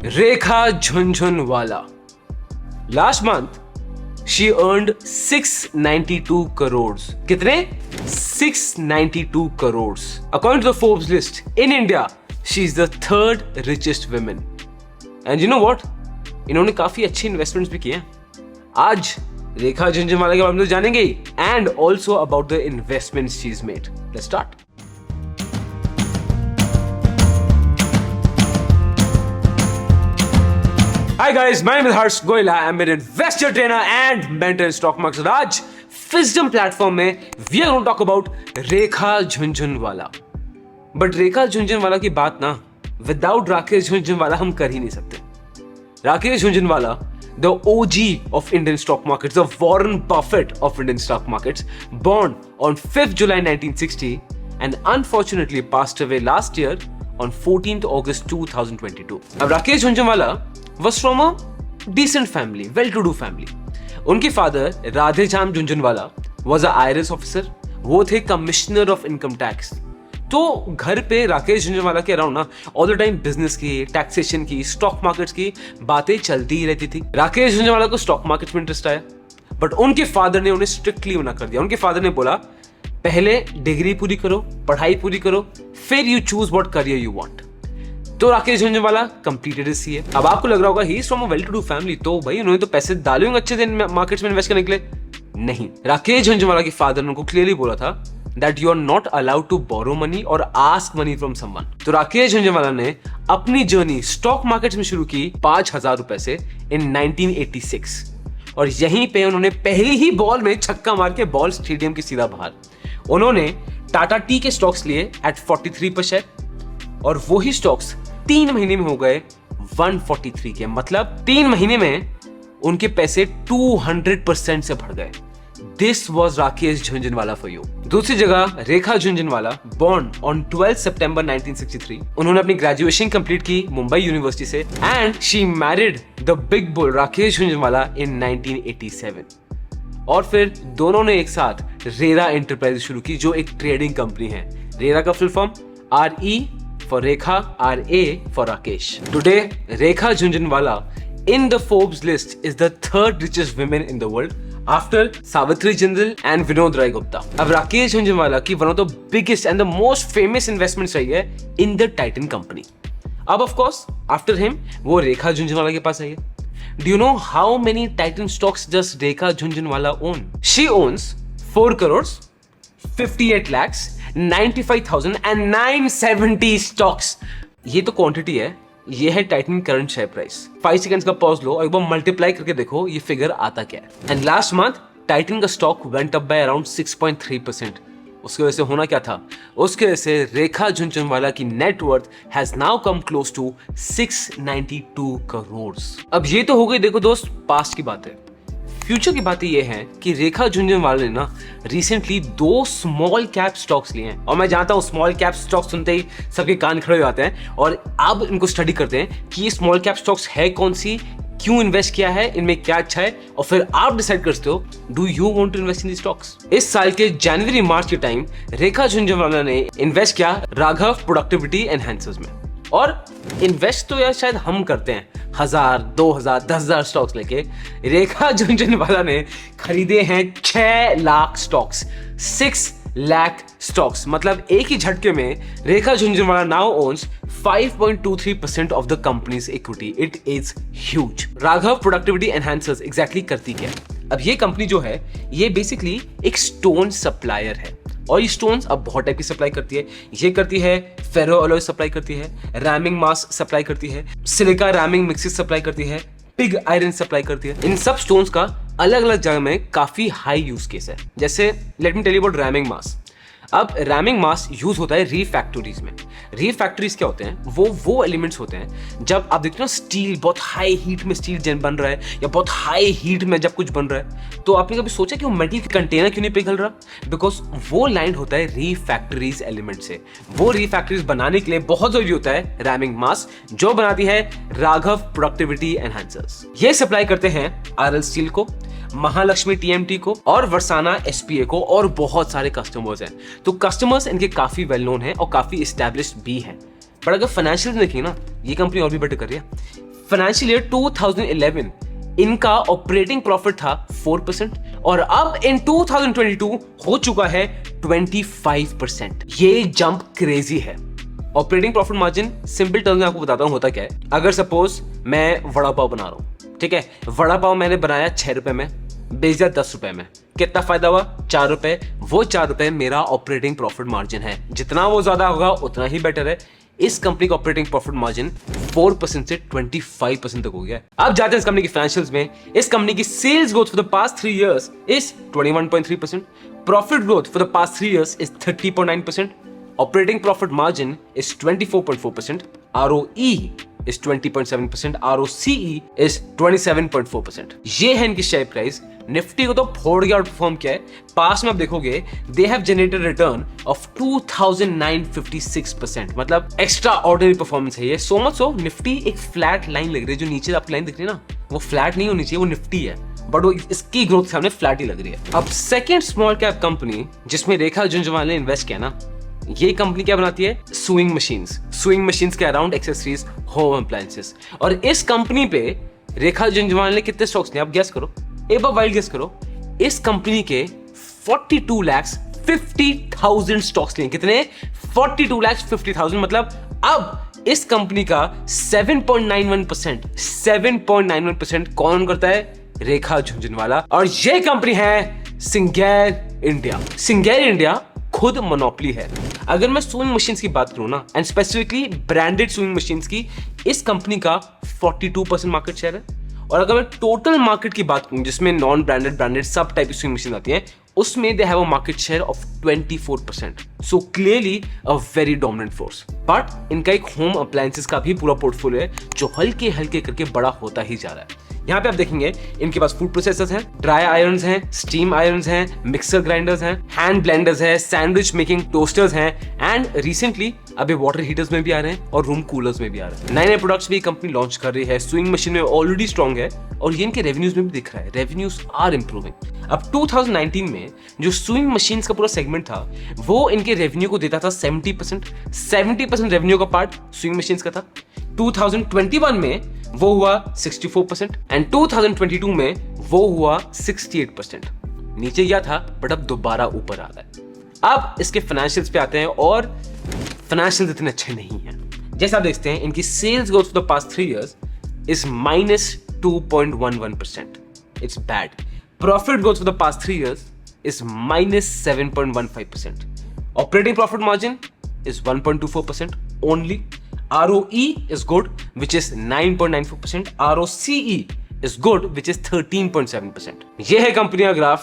Rekha Jhunjhunwala. Last month, she earned 692 crores. कितने? 692 crores. According to the Forbes list, in India, she is the third richest woman. And you know what? इन्होंने काफी अच्छी investments भी किए हैं. आज रेखा झुनझुनवाला के बारे में तो जानेंगे and also about the investments she's made. Let's start. Hi guys, my name is Harsh Goyla. I'm an investor trainer and mentor in stock market. आज Wisdom platform में we are going to talk about Rekha Jhunjhunwala. But रेखा झुनझुनवाला की बात ना without Rakesh Jhunjhunwala हम कर ही नहीं सकते. Rakesh Jhunjhunwala, the OG of Indian stock markets, the Warren Buffett of Indian stock markets, born on 5th July 1960 and unfortunately passed away last year on 14th August 2022. अब Rakesh Jhunjhunwala was from a decent family, well-to-do family. उनके father Radheshyam Jhunjhunwala was a IRS officer. वो थे commissioner of income tax. तो घर पे राकेश झुनझुनवाला के around ना all the time business की, टैक्सेशन की, स्टॉक मार्केट्स की बातें चलती ही रहती थी. राकेश झुनझुनवाला को स्टॉक मार्केट्स में इंटरेस्ट आया, बट उनके फादर ने उन्हें स्ट्रिक्टली मना कर दिया. उनके फादर ने बोला पहले डिग्री पूरी करो, पढ़ाई पूरी करो, फिर you choose what career you want. तो Rakesh Jhunjhunwala completed his CA. अब आपको लग रहा होगा he is from a well to do family, तो भाई उन्होंने तो पैसे डाले होंगे अच्छे दिन मार्केट्स में इन्वेस्ट करने के लिए. नहीं, राकेश झुनझुनवाला के फादर ने उनको क्लियरली बोला था that you are not allowed to borrow money और आस्क मनी फ्रॉम समवन. तो राकेश झुनझुनवाला ने अपनी जर्नी स्टॉक मार्केट्स में शुरू की 5,000 रुपए से इन 1986 और यहीं पे उन्होंने पहली ही बॉल में छक्का मार के बॉल स्टेडियम की सीधा बाहर. उन्होंने टाटा टी के स्टॉक्स लिए एट 43 पर शेयर और वही स्टॉक्स 3 महीने में हो गए 143 के. मतलब 3 महीने में उनके पैसे 200% से बढ़ गए. This was Rakesh Jhunjhunwala for you. दूसरी जगह रेखा झुनझुनवाला, born on 12 सितंबर 1963. उन्होंने अपनी ग्रेजुएशन कंप्लीट की मुंबई यूनिवर्सिटी से and she married the big bull Rakesh Jhunjhunwala in 1987. और फिर दोनों ने एक साथ रेरा एंटरप्राइज शुरू की जो एक ट्रेडिंग कंपनी है. रेरा का full form RE for Rekha, RA for Rakesh. Today, Rekha Jhunjhunwala in the Forbes list is the third richest woman in the world after Savitri Jindal and Vinod Rai Gupta. अब राकेश झुनझुनवाला की one of the biggest and the most famous investments रही है in the Titan company. अब of course after him वो रेखा झुनझुनवाला के पास आई है. Do you know how many Titan stocks does Rekha Jhunjhunwala own? She owns 4 crores, 58 lakhs, 95,970 stocks. ये तो quantity है. ये है Titan current share price. 5 seconds का पॉज लो और एक बार मल्टीप्लाई करके देखो ये फिगर आता क्या है. एंड लास्ट मंथ टाइटन का stock went up by around 6.3%. उसकी वजह से होना क्या था? उसकी वजह से रेखा झुनझुनवाला की net worth has now come close to 692 crore. अब ये तो हो गई देखो दोस्त पास्ट की बात है. फ्यूचर की बात ये है कि रेखा झुनझुनवाला ने ना रिसेंटली 2 स्मॉल कैप स्टॉक्स लिए हैं. और मैं जानता हूँ स्मॉल कैप स्टॉक्स सुनते ही सबके कान खड़े हो जाते हैं और अब इनको स्टडी करते हैं कि ये स्मॉल कैप स्टॉक्स है कौन सी, क्यों इन्वेस्ट किया है, इनमें क्या अच्छा है, और फिर आप डिसाइड करते हो do you want to invest in the stocks. इस साल के जनवरी मार्च के टाइम रेखा झुनझुनवाला ने इन्वेस्ट किया राघव प्रोडक्टिविटी एनहांसर्स में. और इन्वेस्ट तो यार शायद हम करते हैं 1,000, 2,000, 10,000 स्टॉक्स लेके. रेखा झुनझुनवाला ने खरीदे हैं 6 लाख स्टॉक्स, 6 लाख स्टॉक्स. मतलब एक ही झटके में Rekha Jhunjhunwala now owns 5.23% of the company's equity. It is huge. Raghav productivity enhancers exactly करती क्या? अब ये कंपनी जो है ये बेसिकली एक स्टोन सप्लायर है और ये स्टोन्स अब बहुत टाइप की सप्लाई करती है. ये करती है फेरो अलॉय सप्लाई करती है, रैमिंग मास सप्लाई करती है, सिलिका रैमिंग मिक्सेस सप्लाई करती है, पिग आयरन सप्लाई करती है. इन सब स्टोन्स का अलग अलग जगह में काफी हाई यूज केस है. जैसे let me tell you about ramming mass. अब रैमिंग मास यूज होता है रीफैक्टरीज में. रीफैक्टरीज क्या होते हैं? वो एलिमेंट्स होते हैं जब आप देखते हो स्टील बहुत हाई हीट में स्टील बन रहा है या बहुत हाई हीट में जब कुछ बन रहा है, तो आपने कभी सोचा कि वो मेटल के कंटेनर क्यों नहीं पिघल रहा? बिकॉज वो लाइन होता है रीफैक्टरीज एलिमेंट से. वो रीफैक्टरीज बनाने के लिए बहुत जरूरी होता है रैमिंग मास, जो बनाती है राघव प्रोडक्टिविटी एनहांसर्स. ये सप्लाई करते हैं आरएल स्टील को, महालक्ष्मी टीएमटी को और वर्साना एसपीए को और बहुत सारे कस्टमर्स हैं. तो कस्टमर्स इनके काफी वेल नोन हैं और काफी एस्टैब्लिश्ड भी हैं. बट अगर फाइनेंशियल देखें ना, ये कंपनी और भी बेटर कर रही है. फाइनेंशियल ईयर 2011 इनका ऑपरेटिंग प्रॉफिट था 4% और अब इन 2022 हो चुका है 25%। ये जंप क्रेजी है। Operating profit margin simple terms में आपको बताता हूं होता क्या है। अगर सपोज मैं वड़ा पाव बना रहा हूं, ठीक है, वड़ा पाव मैंने बनाया 6 रुपए में, बेच दिया 10 रुपए में, कितना फायदा हुआ? 4 रुपए। वो 4 रुपए मेरा ऑपरेटिंग प्रॉफिट मार्जिन है। जितना वो ज्यादा होगा उतना ही बेटर है। इस कंपनी का ऑपरेटिंग प्रॉफिट मार्जिन 4% से 25% तक हो गया है। अब जाते हैं इस कंपनी की फाइनेंशियल्स में। इस कंपनी की sales growth for the past 3 years is 21.3%, profit growth for the past 3 years is 30.9%, operating profit margin is 24.4%, ROE is 20.7%, ROCE is 27.4%। ये है इनकी शेयर प्राइस। निफ्टी को तो फोड़ के आउट परफॉर्म किया है। पास में आप देखोगे they have generated return of 2956%, मतलब एक्स्ट्रा ऑर्डिनरी परफॉर्मेंस है ये। सो मच सो निफ्टी एक फ्लैट लाइन लग रही है। जो नीचे आपकी लाइन दिख रही है ना, वो फ्लैट नहीं होनी चाहिए, वो निफ्टी है, बट वो इसकी ग्रोथ सामने फ्लैट ही लग रही है। अब सेकेंड स्मॉल कैप कंपनी जिसमें रेखा झुनझुनवाला ने इन्वेस्ट किया ना, ये कंपनी क्या बनाती है? स्विंग मशीन्स के अराउंड एक्सेसरीज, होम अप्लायंसेस। और इस कंपनी पे रेखा झुनझुनवाला ने कितने स्टॉक्स लिए आप गेस करो, एक बार वाइल्ड गेस करो। इस कंपनी के 42,50,000 स्टॉक्स लिए। कितने? 42,50,000। मतलब अब इस कंपनी का 7.91% कौन करता है? रेखा झुनझुनवाला। और ये कंपनी है सिंगेर इंडिया खुद मोनोपोली है। अगर मैं स्विंग मशीन्स की बात करूं ना, and specifically branded swing machines की, इस कंपनी का 42% मार्केट शेयर है। और अगर मैं टोटल मार्केट की बात करूं जिसमें नॉन ब्रांडेड सब टाइप की स्विंग मशीन आती हैं, उसमें they have a market share of 24%। So clearly a very dominant force. But इनका एक होम अप्लायंसेस का भी पूरा पोर्टफोलियो है जो हल्के हल्के करके बड़ा होता ही जा रहा है। यहाँ पे आप देखेंगे इनके पास फूड प्रोसेसर्स हैं, ड्राई आयरन्स हैं, स्टीम आयरन्स हैं, मिक्सर ग्राइंडर्स हैं, हैंड ब्लेंडर्स हैं, सैंडविच मेकिंग टोस्टर्स हैं, एंड रिसेंटली अभी वाटर हीटर्स में भी आ रहे हैं और रूम कूलर्स में भी आ रहे हैं। नए नए प्रोडक्ट्स भी कंपनी लॉन्च कर रही है। स्विंग मशीन में ऑलरेडी स्ट्रॉन्ग है और ये इनके रेवेन्यूज में भी दिख रहा है। Revenues are improving. अब 2019 में जो स्विंग मशीन्स का पूरा सेगमेंट था वो इनके रेवेन्यू को देता था 70% रेवेन्यू का पार्ट स्विंग मशीन्स का था। 2021 में वो हुआ 64% एंड 2022 में वो हुआ 68%। नीचे गया था बट अब दोबारा ऊपर आ रहा है। अब इसके फाइनेंशियल्स पे आते हैं और फाइनेंशियल्स इतने अच्छे नहीं हैं। जैसा आप देखते हैं इनकी sales growth for the past 3 years is -2.11%। It's bad. Profit growth for the past 3 years is -7.15%। Operating profit margin is 1.24% only. ROE is good, which is 9.94%. ROCE is good, which is 13.7%. ये है company का graph.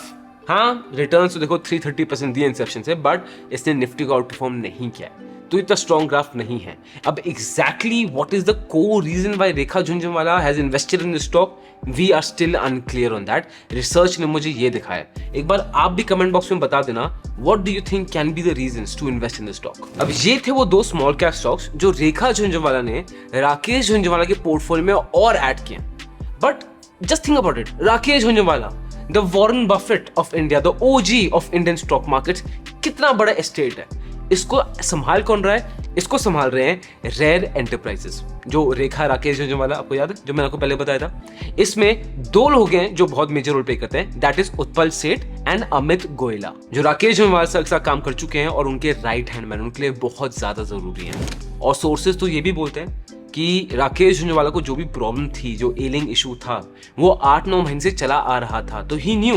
हाँ, returns तो देखो 330% दिए Inception से, but इसने Nifty को आउट परफॉर्म नहीं किया है, तो इतना स्ट्रॉन्ग ग्राफ नहीं है। अब exactly what is the core reason why Rekha Jhunjhunwala has invested in this stock, we are still unclear on that. Research ने मुझे ये दिखाया। एक बार आप भी कमेंट बॉक्स में बता देना what do you think can be the reasons to invest in this stock. अब ये थे वो 2 स्मॉल कैप स्टॉक्स जो रेखा झुनझुनवाला ने राकेश झुनझुनवाला के पोर्टफोलियो में और ऐड किए। But just think about it, Rakesh Jhunjhunwala, the Warren Buffett of India, the OG of Indian stock markets, कितना बड़ा एस्टेट है। इसको संभाल कौन रहा है? इसको संभाल रहे हैं रेयर एंटरप्राइजेस, जो रेखा राकेश झुनझुनवाला, आपको याद है जो मैंने आपको पहले बताया था। इसमें 2 लोग हैं जो बहुत मेजर रोल प्ले करते हैं, दैट इज उत्पल सेठ एंड अमित गोयला, जो राकेश झुनझुनवाला के साथ काम कर चुके हैं और उनके राइट हैंड मैन उनके लिए बहुत ज्यादा जरूरी है। और सोर्सेज तो ये भी बोलते हैं कि राकेश झुनझुनवाला को जो भी प्रॉब्लम थी, जो एलिंग इशू था, वो 8-9 महीने से चला आ रहा था, तो ही न्यू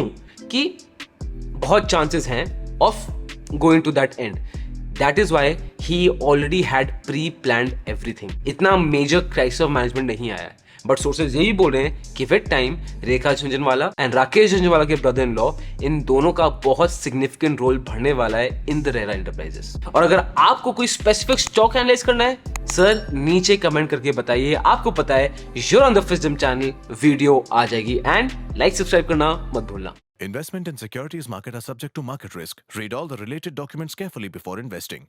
कि बहुत चांसेस हैं of going to that end. That is why he already had pre-planned everything. इतना मेजर क्राइसिस ऑफ मैनेजमेंट नहीं आया है। बट सोर्सेज यही बोल रहे हैं कि with time Rekha Jhunjhunwala and Rakesh Jhunjhunwala के ब्रदर इन लॉ, इन दोनों का बहुत सिग्निफिकेंट रोल बढ़ने वाला है इन द रेरा एंटरप्राइजेस। और अगर आपको कोई स्पेसिफिक स्टॉक एनालाइज करना है, सर नीचे कमेंट करके बताइए। आपको पता है you're on the Fisdom channel, video आ जाएगी, एंड लाइक सब्सक्राइब करना मत भूलना। Investment in securities market are subject to market risk. Read all the related documents carefully before investing.